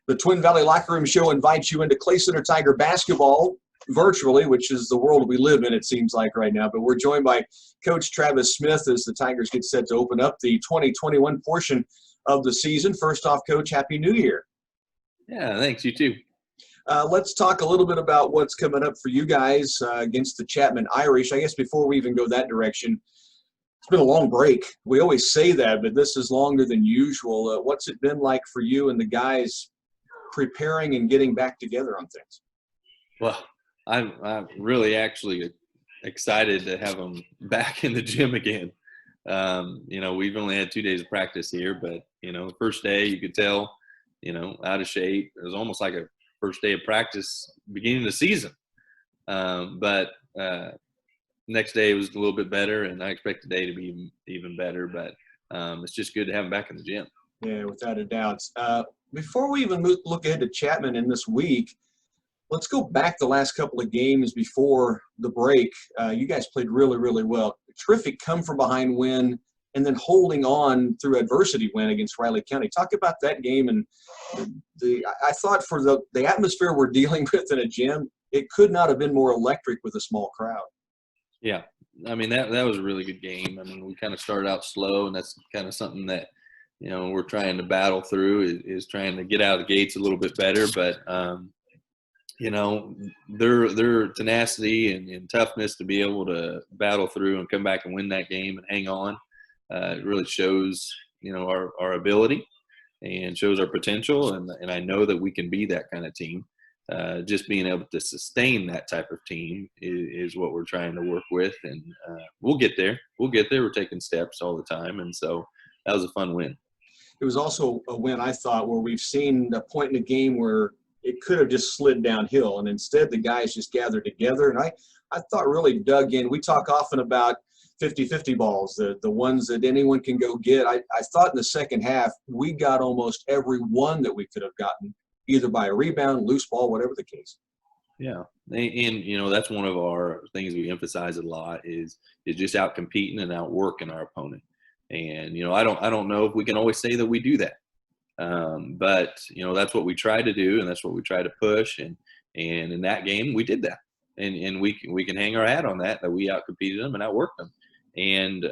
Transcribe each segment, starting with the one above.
The Twin Valley Locker Room Show invites you into Clay Center Tiger basketball virtually, which is the world we live in, it seems like right now. But we're joined by Coach Travis Smith as the Tigers get set to open up the 2021 portion of the season. First off, Coach, Happy New Year. Yeah, thanks. You too. Let's talk a little bit about what's coming up for you guys against the Chapman Irish. I guess before we even go that direction, it's been a long break. We always say that, but this is longer than usual. What's it been like for you and the guys preparing and getting back together on things? Well, I'm really actually excited to have them back in the gym again. We've only had 2 days of practice here, but, the first day you could tell, out of shape. It was almost like a first day of practice beginning of the season. But next day was a little bit better, and I expect today to be even better. But it's just good to have them back in the gym. Yeah, without a doubt. Before we even look ahead to Chapman in this week, let's go back the last couple of games before the break. You guys played really, really well. A terrific come-from-behind win, and then holding on through adversity win against Riley County. Talk about that game. And I thought for the atmosphere we're dealing with in a gym, it could not have been more electric with a small crowd. Yeah, I mean, that was a really good game. I mean, we kind of started out slow, and that's kind of something that, we're trying to battle through is trying to get out of the gates a little bit better. But, their tenacity and toughness to be able to battle through and come back and win that game and hang on, it really shows, our ability and shows our potential. And I know that we can be that kind of team. Just being able to sustain that type of team is what we're trying to work with. And we'll get there. We're taking steps all the time. And so that was a fun win. It was also a win, I thought, where we've seen a point in the game where it could have just slid downhill, and instead the guys just gathered together. And I thought really dug in. We talk often about 50-50 balls, the ones that anyone can go get. I thought in the second half we got almost every one that we could have gotten, either by a rebound, loose ball, whatever the case. Yeah, and that's one of our things we emphasize a lot is just out competing and outworking our opponent. And I don't know if we can always say that we do that. But that's what we try to do, and that's what we try to push. And in that game, we did that, and we can hang our hat on that we outcompeted them and outworked them. And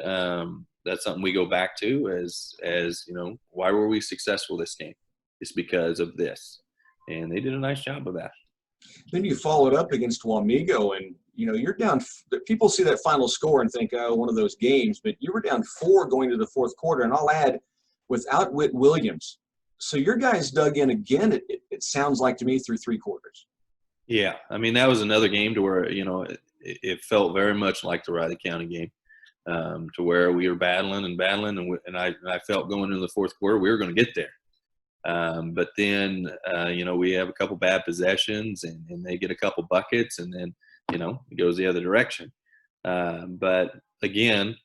that's something we go back to as why were we successful this game? It's because of this, and they did a nice job of that. Then you followed up against Wamego, and you're down. People see that final score and think, oh, one of those games, but you were down 4 going to the fourth quarter, and I'll add, without Whit Williams. So your guys dug in again, it sounds like to me, through 3 quarters. Yeah, I mean, that was another game to where, it felt very much like the Riley County game, to where we were battling, and I felt going into the fourth quarter we were going to get there. But then, we have a couple bad possessions, and they get a couple buckets, and then, it goes the other direction. But again,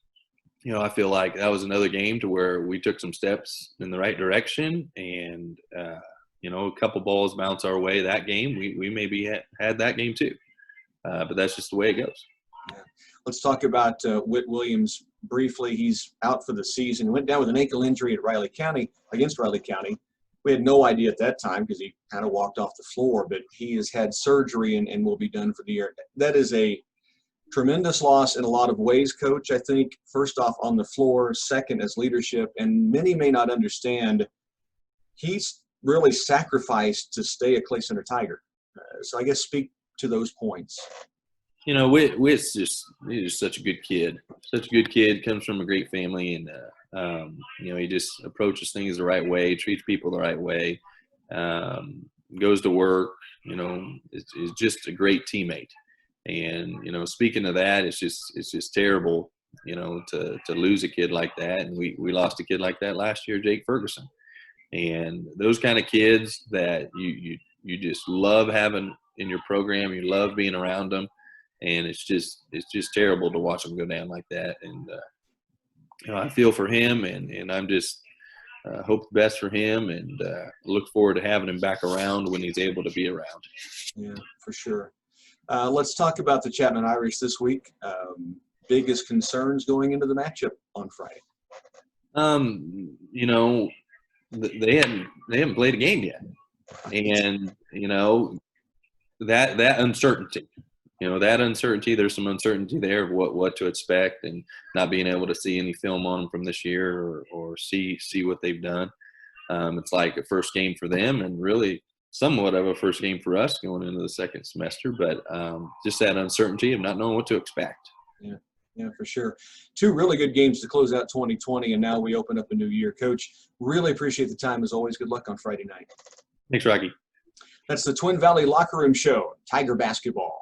I feel like that was another game to where we took some steps in the right direction, and, a couple balls bounce our way that game. We maybe had that game too, but that's just the way it goes. Yeah. Let's talk about Whit Williams briefly. He's out for the season. He went down with an ankle injury against Riley County. We had no idea at that time because he kind of walked off the floor, but he has had surgery and will be done for the year. That is a tremendous loss in a lot of ways, Coach. I think, first off, on the floor, second as leadership, and many may not understand, he's really sacrificed to stay a Clay Center Tiger. So I guess speak to those points. Whit's he's just such a good kid. Comes from a great family, and he just approaches things the right way, treats people the right way, goes to work. Is just a great teammate. And speaking of that, it's just terrible, to lose a kid like that. And we lost a kid like that last year, Jake Ferguson. And those kind of kids that you just love having in your program, you love being around them. And it's just terrible to watch him go down like that. And, I feel for him, and I'm just hope the best for him, and look forward to having him back around when he's able to be around. Yeah, for sure. Let's talk about the Chapman Irish this week. Biggest concerns going into the matchup on Friday? They haven't played a game yet. And, that uncertainty, there's some uncertainty there of what to expect, and not being able to see any film on them from this year or see what they've done. It's like a first game for them, and really somewhat of a first game for us going into the second semester, but just that uncertainty of not knowing what to expect. Yeah, for sure. Two really good games to close out 2020, and now we open up a new year. Coach, really appreciate the time as always. Good luck on Friday night. Thanks, Rocky. That's the Twin Valley Locker Room Show, Tiger Basketball.